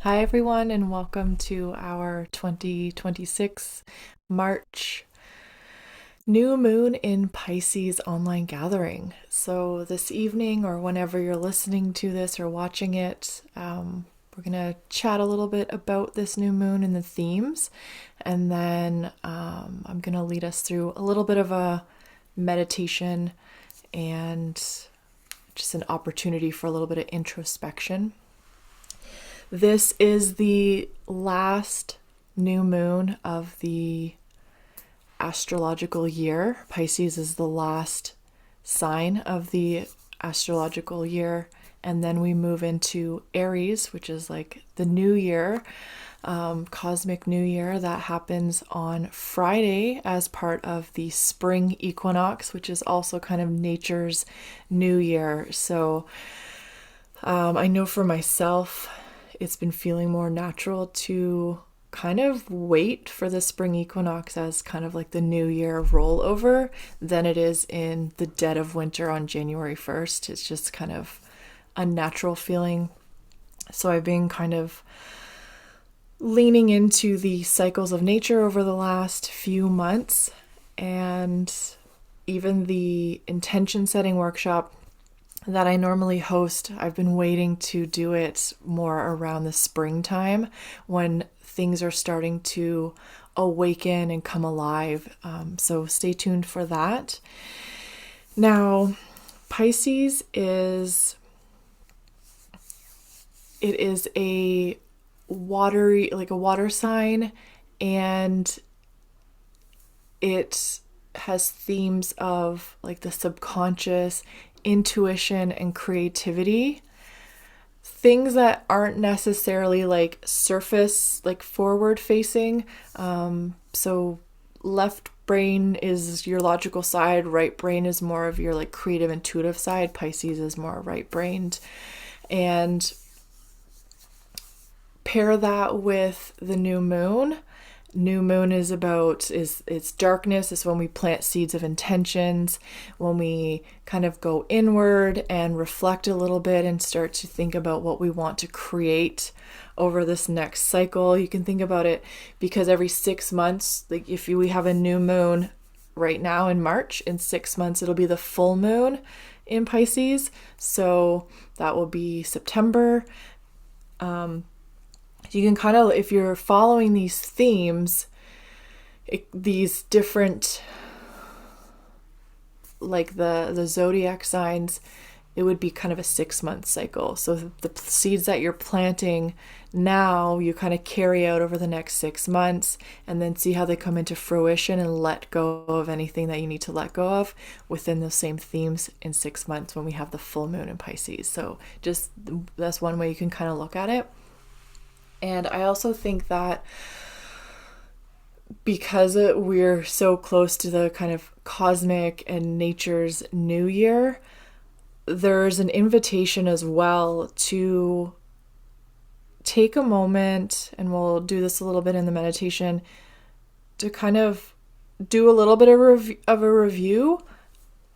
Hi, everyone, and welcome to our 2026 March new moon in Pisces online gathering. So, this evening, or whenever you're listening to this or watching it, we're going to chat a little bit about this new moon and the themes. And then I'm going to lead us through a little bit of a meditation and just an opportunity for a little bit of introspection. This is the last new moon of the astrological year. Pisces is the last sign of the astrological year. And then we move into Aries, which is like the new year, cosmic new year that happens on Friday as part of the spring equinox, which is also kind of nature's new year. So I know for myself, it's been feeling more natural to kind of wait for the spring equinox as kind of like the new year rollover than it is in the dead of winter on January 1st. It's just kind of a natural feeling. So I've been kind of leaning into the cycles of nature over the last few months, and even the intention setting workshop that I normally host, I've been waiting to do it more around the springtime when things are starting to awaken and come alive. So stay tuned for that. Now, Pisces is a watery, like a water sign, and it has themes of like the subconscious, intuition, and creativity. Things that aren't necessarily like surface, like forward facing. So left brain is your logical side, right brain is more of your like creative, intuitive side. Pisces is more right brained. And pair that with the new moon. New moon is about it's darkness. It's when we plant seeds of intentions, when we kind of go inward and reflect a little bit and start to think about what we want to create over this next cycle. You can think about it because every 6 months, like if we have a new moon right now in March, in 6 months it'll be the full moon in Pisces. So that will be September. You can kind of, if you're following these themes, these different, like the zodiac signs, it would be kind of a 6 month cycle. So the seeds that you're planting now, you kind of carry out over the next 6 months and then see how they come into fruition and let go of anything that you need to let go of within those same themes in 6 months when we have the full moon in Pisces. So just that's one way you can kind of look at it. And I also think that because we're so close to the kind of cosmic and nature's new year, there's an invitation as well to take a moment, and we'll do this a little bit in the meditation, to kind of do a little bit of a review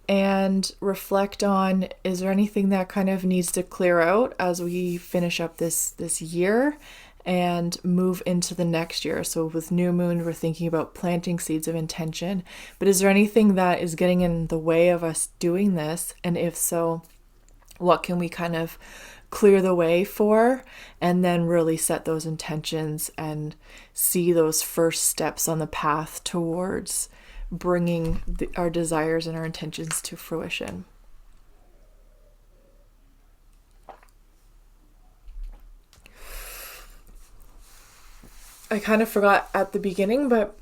and reflect on, is there anything that kind of needs to clear out as we finish up this year and move into the next year. So with new moon, we're thinking about planting seeds of intention, but is there anything that is getting in the way of us doing this? And if so, what can we kind of clear the way for, and then really set those intentions and see those first steps on the path towards bringing our desires and our intentions to fruition. I kind of forgot at the beginning, but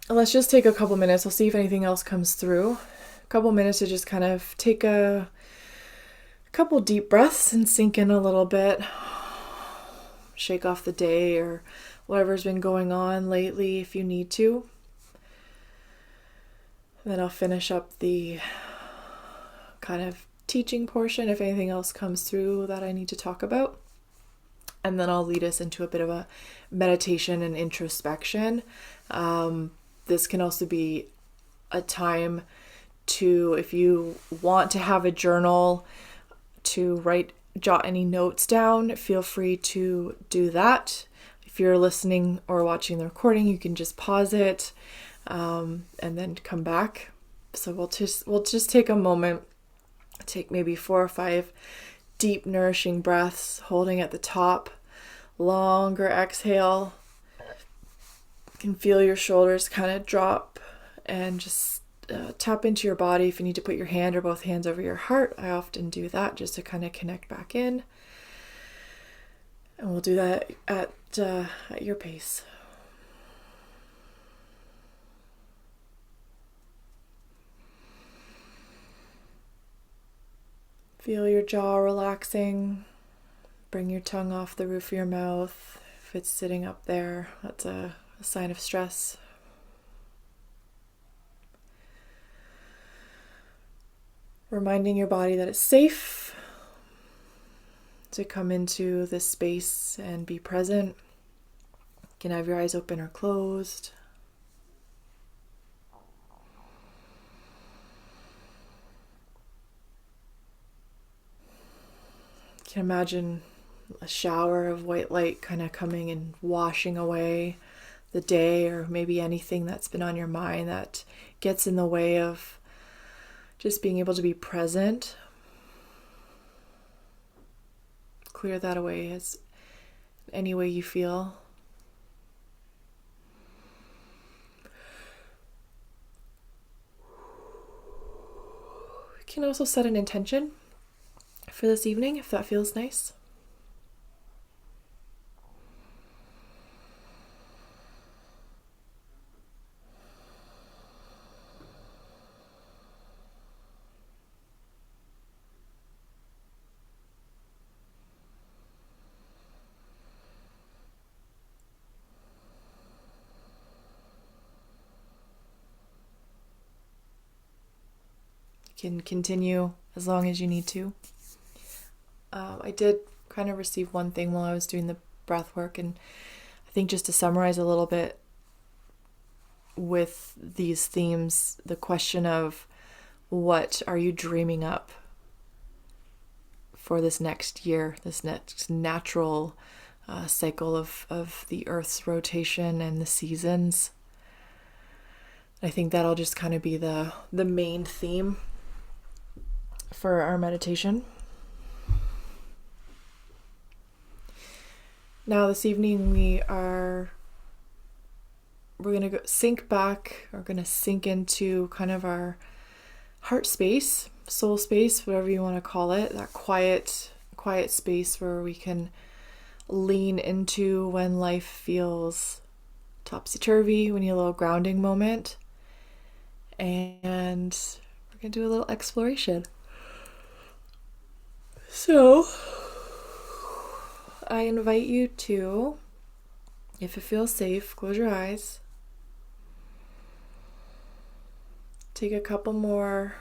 let's just take a couple minutes. I'll see if anything else comes through. A couple minutes to just kind of take a couple deep breaths and sink in a little bit. Shake off the day or whatever's been going on lately if you need to. Then I'll finish up the kind of teaching portion if anything else comes through that I need to talk about. And then I'll lead us into a bit of a meditation and introspection. This can also be a time to, if you want to have a journal, to write jot any notes down, feel free to do that. If you're listening or watching the recording, you can just pause it and then come back. So we'll just take a moment, take maybe 4 or 5 deep, nourishing breaths, holding at the top, longer exhale. You can feel your shoulders kind of drop and just tap into your body. If you need to put your hand or both hands over your heart, I often do that just to kind of connect back in. And we'll do that at your pace. Feel your jaw relaxing. Bring your tongue off the roof of your mouth. If it's sitting up there, that's a sign of stress. Reminding your body that it's safe to come into this space and be present. You can have your eyes open or closed. You can imagine a shower of white light kind of coming and washing away the day, or maybe anything that's been on your mind that gets in the way of just being able to be present. Clear that away as any way you feel. You can also set an intention for this evening if that feels nice. Can continue as long as you need to. I did kind of receive one thing while I was doing the breath work, and I think just to summarize a little bit with these themes, the question of what are you dreaming up for this next year, this next natural cycle of the Earth's rotation and the seasons. I think that'll just kind of be the main theme for our meditation. Now this evening we're going to sink back, or going to sink into kind of our heart space, soul space, whatever you want to call it, that quiet space where we can lean into when life feels topsy-turvy. We need a little grounding moment, and we're going to do a little exploration. So, I invite you to, if it feels safe, close your eyes. Take a couple more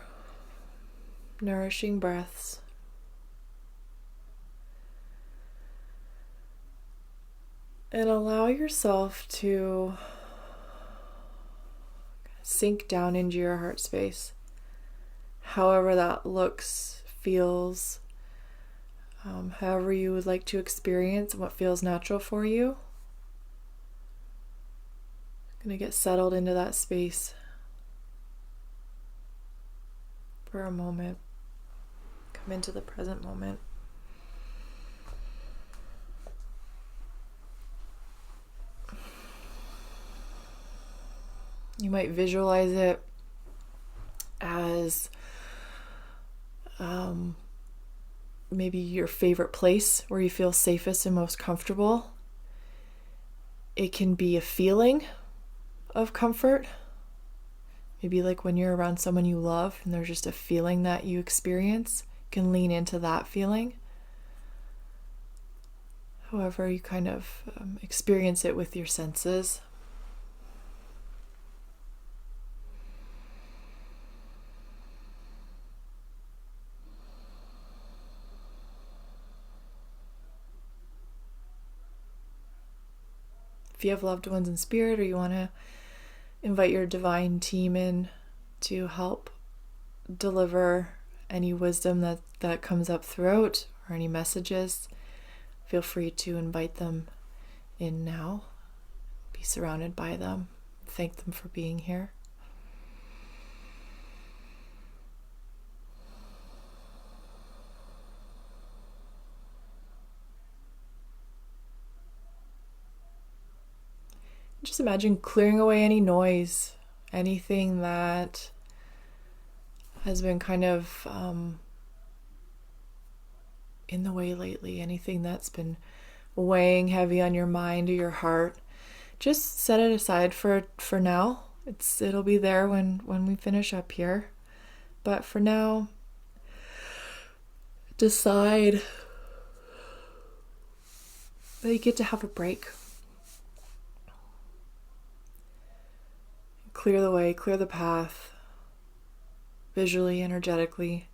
nourishing breaths. And allow yourself to sink down into your heart space. However that looks, feels, however you would like to experience what feels natural for you. I'm going to get settled into that space for a moment. Come into the present moment. You might visualize it as maybe your favorite place where you feel safest and most comfortable. It can be a feeling of comfort. Maybe like when you're around someone you love and there's just a feeling that you experience. You can lean into that feeling. However you kind of experience it with your senses. If you have loved ones in spirit, or you want to invite your divine team in to help deliver any wisdom that comes up throughout, or or any messages, feel free to invite them in now. Be surrounded by them. Thank them for being here. Just imagine clearing away any noise, anything that has been kind of in the way lately, anything that's been weighing heavy on your mind or your heart. Just set it aside for now. It'll be there when we finish up here. But for now, decide that you get to have a break. Clear the way, clear the path, visually, energetically,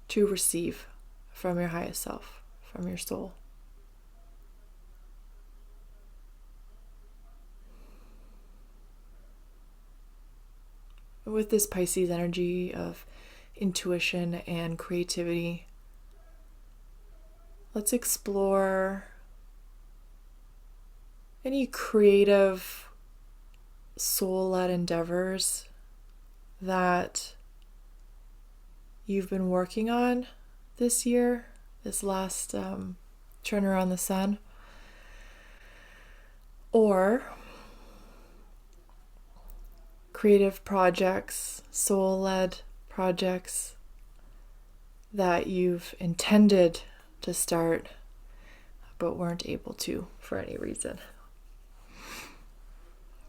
to receive from your highest self, from your soul. With this Pisces energy of intuition and creativity, let's explore any creative soul-led endeavors that you've been working on this year, this last turn around the sun, or creative projects, soul-led projects that you've intended to start but weren't able to for any reason.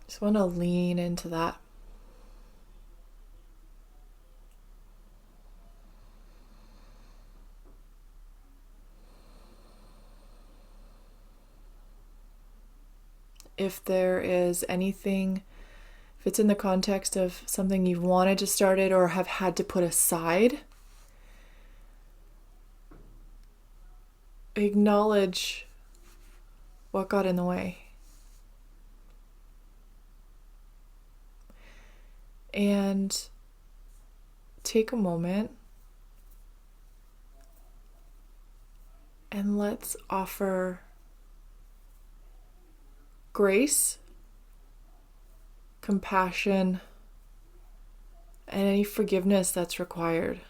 Just want to lean into that. If there is anything, if it's in the context of something you've wanted to start it or have had to put aside, acknowledge what got in the way. And take a moment and let's offer grace, compassion, and any forgiveness that's required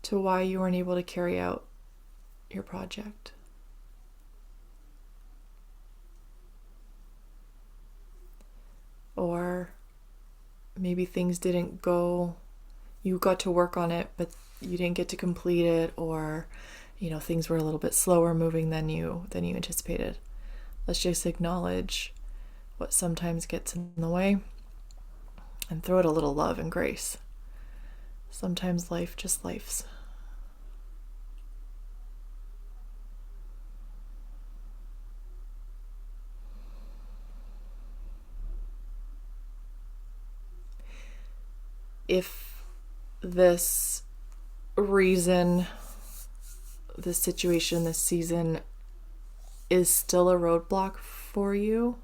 to why you weren't able to carry out your project. Or maybe things didn't go, you got to work on it, but you didn't get to complete it, or things were a little bit slower moving than you anticipated. Let's just acknowledge what sometimes gets in the way and throw it a little love and grace. Sometimes life just lifes. If this reason, this situation, this season is still a roadblock for you,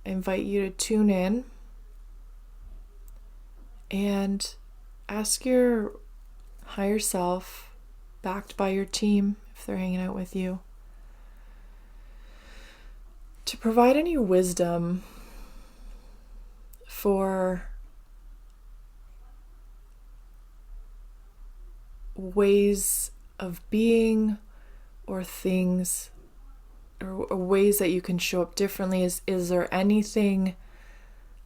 I invite you to tune in and ask your higher self, backed by your team if they're hanging out with you, to provide any wisdom for ways of being or things or ways that you can show up differently. Is there anything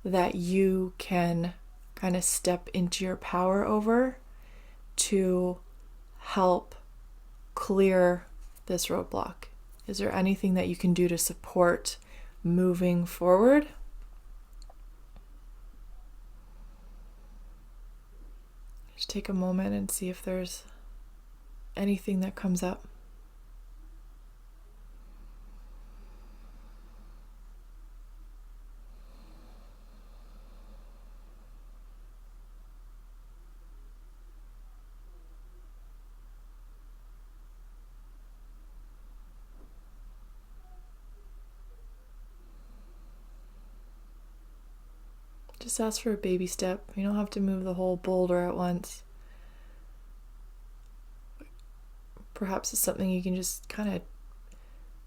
that you can kind of step into your power over to help clear this roadblock? Is there anything that you can do to support moving forward? Just take a moment and see if there's anything that comes up. Just ask for a baby step. You don't have to move the whole boulder at once. Perhaps it's something you can just kind of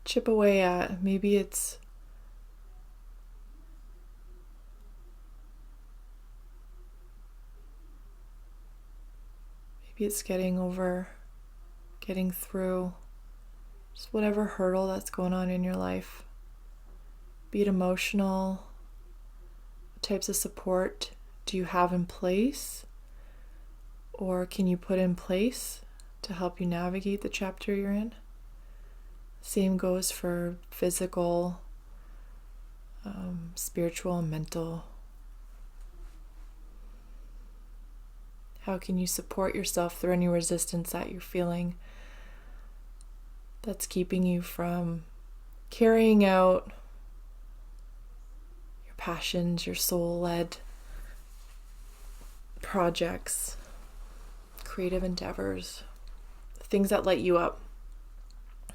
chip away at. Maybe it's getting through just whatever hurdle that's going on in your life. Be it emotional. What types of support do you have in place? Or can you put in place to help you navigate the chapter you're in? Same goes for physical, spiritual, and mental. How can you support yourself through any resistance that you're feeling that's keeping you from carrying out your passions, your soul-led projects, creative endeavors, things that light you up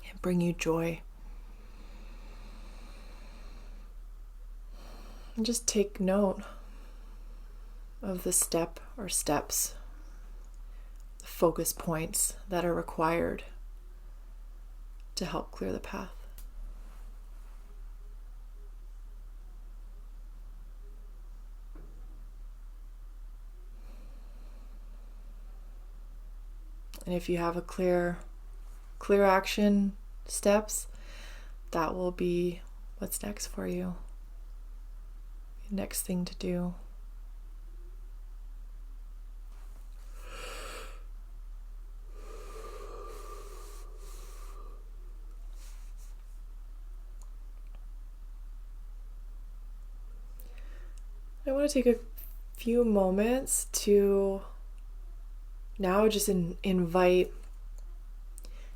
and bring you joy? And just take note of the step or steps, the focus points that are required to help clear the path. And if you have a clear action steps, that will be what's next for you. The next thing to do. I want to take a few moments to now just invite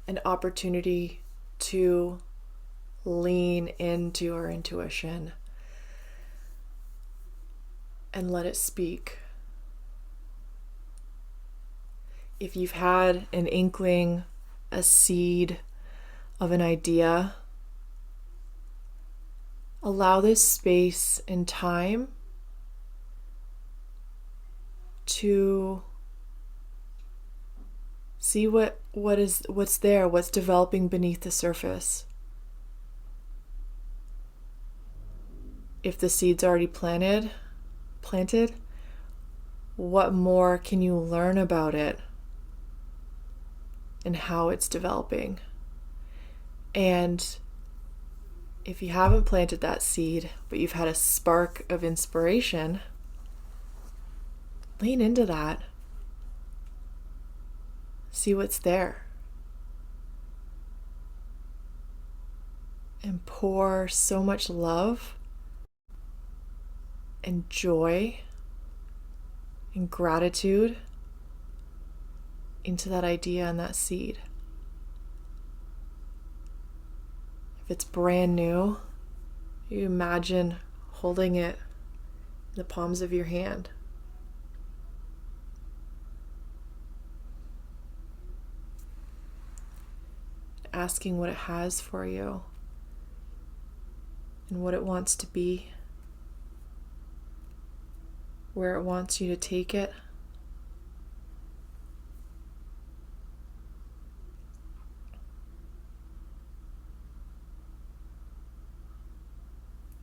an opportunity to lean into our intuition and let it speak. If you've had an inkling, a seed of an idea, allow this space and time to see what's there, what's developing beneath the surface. If the seed's already planted, what more can you learn about it and how it's developing? And if you haven't planted that seed, but you've had a spark of inspiration, lean into that. See what's there. And pour so much love and joy and gratitude into that idea and that seed. If it's brand new, you imagine holding it in the palms of your hand. Asking what it has for you and what it wants to be, where it wants you to take it.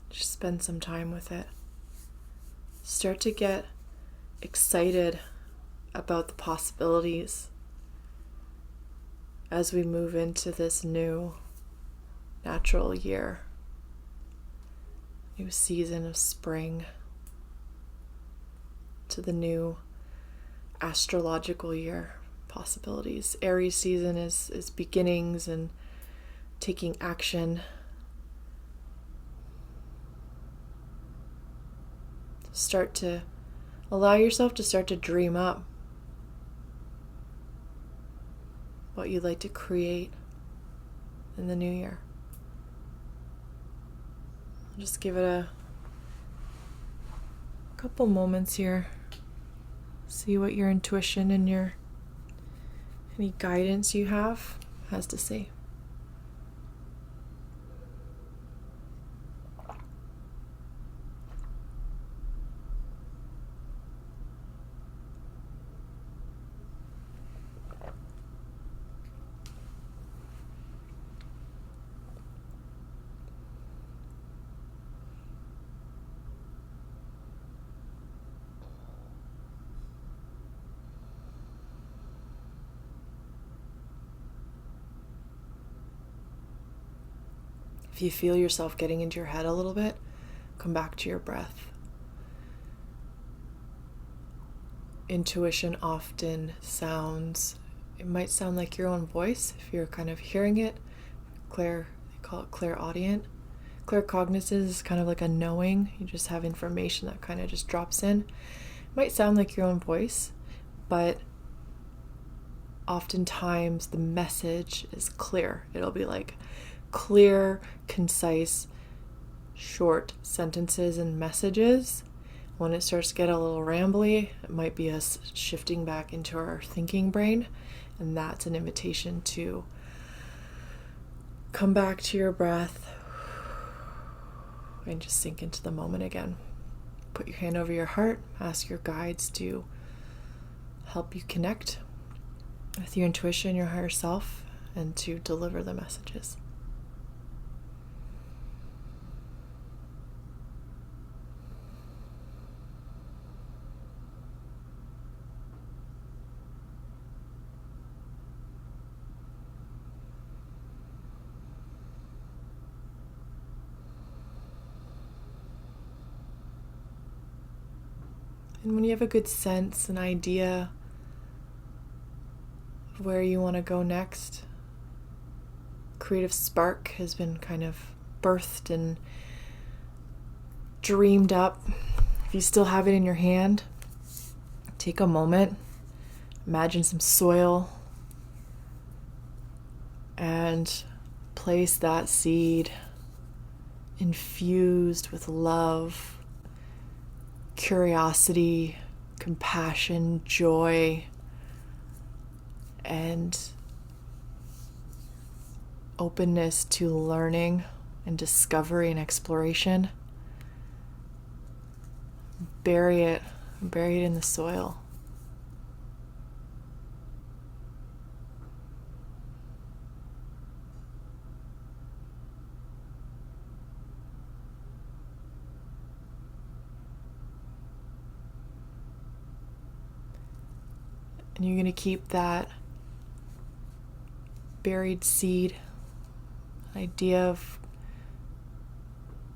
Just spend some time with it. Start to get excited about the possibilities as we move into this new natural year, new season of spring, to the new astrological year possibilities. Aries season is beginnings and taking action. Start to allow yourself to start to dream up what you'd like to create in the new year. Just give it a couple moments here. See what your intuition and any guidance you have has to say. If you feel yourself getting into your head a little bit, come back to your breath. Intuition often it might sound like your own voice if you're kind of hearing it. They call it clairaudient. Claircognizance is kind of like a knowing. You just have information that kind of just drops in. It might sound like your own voice, but oftentimes the message is clear. It'll be like clear, concise, short sentences and messages. When it starts to get a little rambly, it might be us shifting back into our thinking brain, and that's an invitation to come back to your breath and just sink into the moment again. Put your hand over your heart, ask your guides to help you connect with your intuition, your higher self, and to deliver the messages. And when you have a good sense, an idea of where you want to go next, creative spark has been kind of birthed and dreamed up. If you still have it in your hand, take a moment, imagine some soil, and place that seed infused with love, curiosity, compassion, joy, and openness to learning and discovery and exploration. Bury it in the soil. And you're going to keep that buried seed, an idea of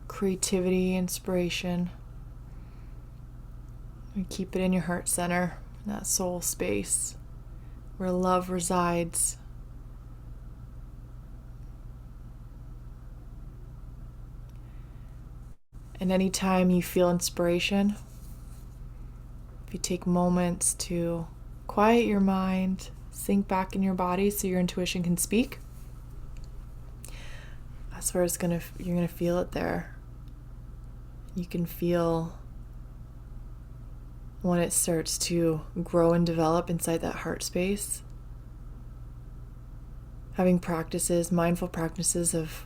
creativity, inspiration. And keep it in your heart center, in that soul space where love resides. And anytime you feel inspiration, if you take moments to quiet your mind, sink back in your body so your intuition can speak, that's where you're gonna feel it there. You can feel when it starts to grow and develop inside that heart space. Having practices, mindful practices of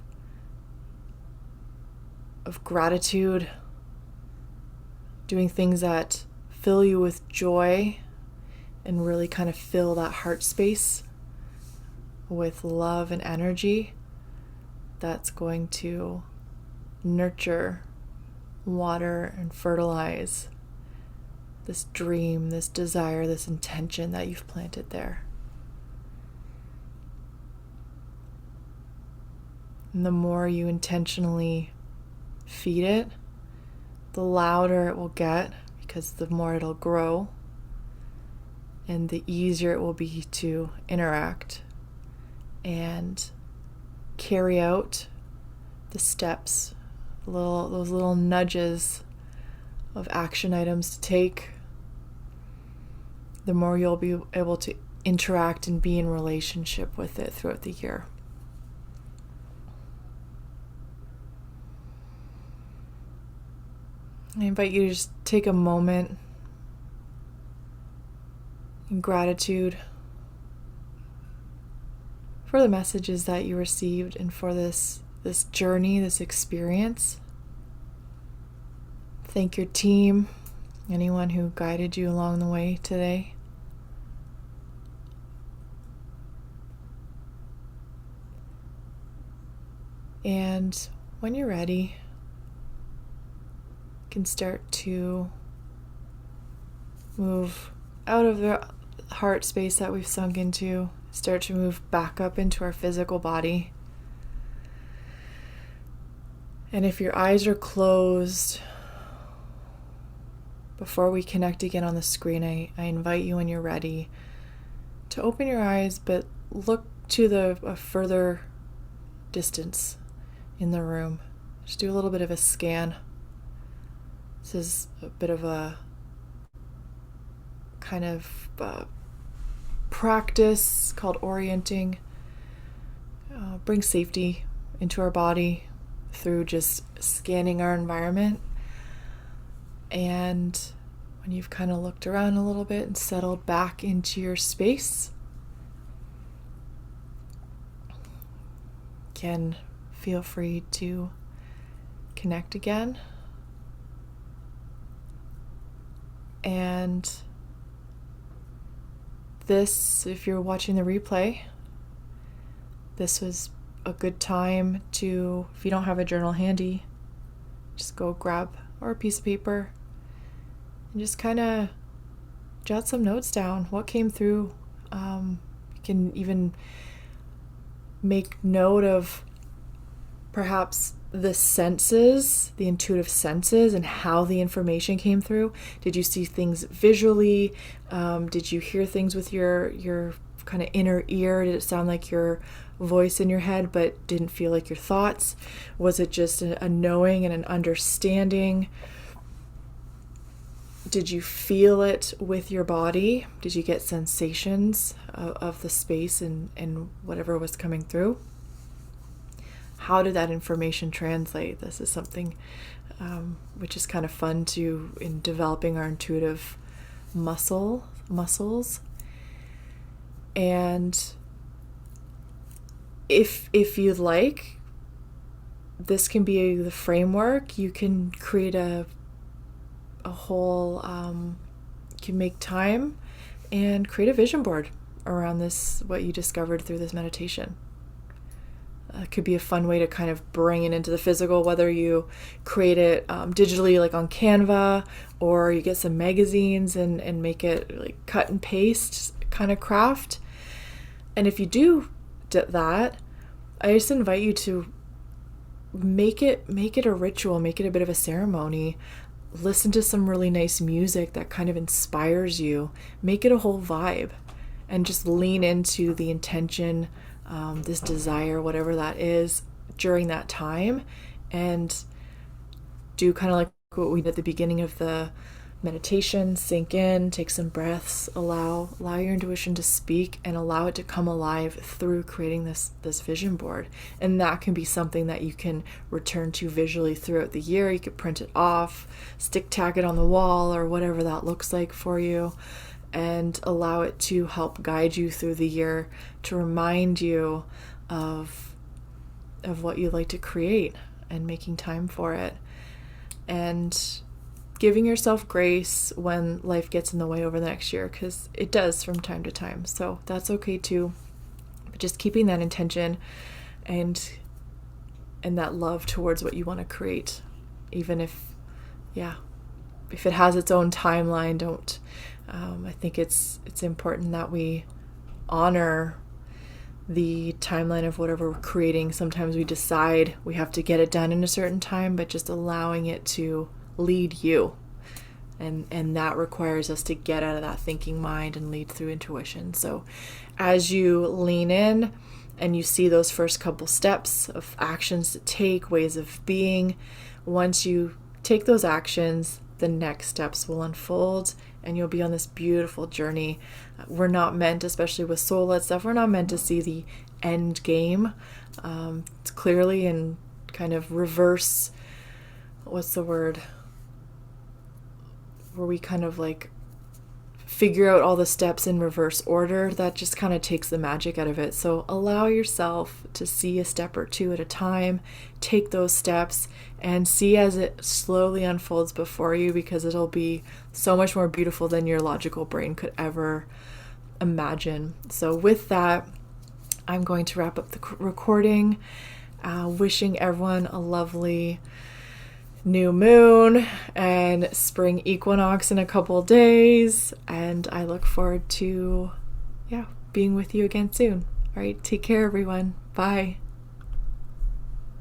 gratitude, doing things that fill you with joy and really kind of fill that heart space with love and energy, that's going to nurture, water, and fertilize this dream, this desire, this intention that you've planted there. And the more you intentionally feed it, the louder it will get, because the more it'll grow, and the easier it will be to interact and carry out the steps, those little nudges of action items to take. The more you'll be able to interact and be in relationship with it throughout the year. I invite you to just take a moment in gratitude for the messages that you received and for this journey, this experience. Thank your team, anyone who guided you along the way today. And when you're ready, you can start to move out of the heart space that we've sunk into, start to move back up into our physical body. And if your eyes are closed, before we connect again on the screen, I invite you, when you're ready, to open your eyes, but look to a further distance in the room. Just do a little bit of a scan. This is a bit of a kind of practice called orienting. Bring safety into our body through just scanning our environment. And when you've kind of looked around a little bit and settled back into your space, can feel free to connect again. And this, if you're watching the replay, this was a good time to, if you don't have a journal handy, just go grab or a piece of paper and just kind of jot some notes down. What came through? You can even make note of perhaps the senses, the intuitive senses, and how the information came through. Did you see things visually? Did you hear things with your kind of inner ear? Did it sound like your voice in your head but didn't feel like your thoughts? Was it just a knowing and an understanding? Did you feel it with your body? Did you get sensations of the space and whatever was coming through? How did that information translate? This is something which is kind of fun in developing our intuitive muscles. And if you'd like, this can be the framework. You can create a whole, you can make time and create a vision board around this, what you discovered through this meditation. It could be a fun way to kind of bring it into the physical, whether you create it digitally, like on Canva, or you get some magazines and make it like cut and paste kind of craft. And if you do that, I just invite you to make it a ritual, make it a bit of a ceremony. Listen to some really nice music that kind of inspires you. Make it a whole vibe, and just lean into the intention, this desire, whatever that is, during that time, and do kind of like what we did at the beginning of the meditation. Sink in, take some breaths, allow your intuition to speak, and allow it to come alive through creating this vision board. And that can be something that you can return to visually throughout the year. You could print it off, stick tag it on the wall, or whatever that looks like for you, and allow it to help guide you through the year, to remind you of what you'd like to create and making time for it, and giving yourself grace when life gets in the way over the next year, because it does from time to time. So that's okay too. But just keeping that intention and that love towards what you want to create, even if it has its own timeline. Don't. I think it's important that we honor the timeline of whatever we're creating. Sometimes we decide we have to get it done in a certain time, but just allowing it to lead you, and that requires us to get out of that thinking mind and lead through intuition. So as you lean in and you see those first couple steps of actions to take, ways of being, once you take those actions, the next steps will unfold and you'll be on this beautiful journey. We're not meant, especially with soul-led stuff, we're not meant to see the end game. It's clearly in kind of reverse, what's the word, where we kind of like figure out all the steps in reverse order. That just kind of takes the magic out of it. So allow yourself to see a step or two at a time, take those steps and see as it slowly unfolds before you, because it'll be so much more beautiful than your logical brain could ever imagine. So with that, I'm going to wrap up the recording, wishing everyone a lovely new moon and spring equinox in a couple days, and I look forward to being with you again soon. All right, take care everyone. Bye.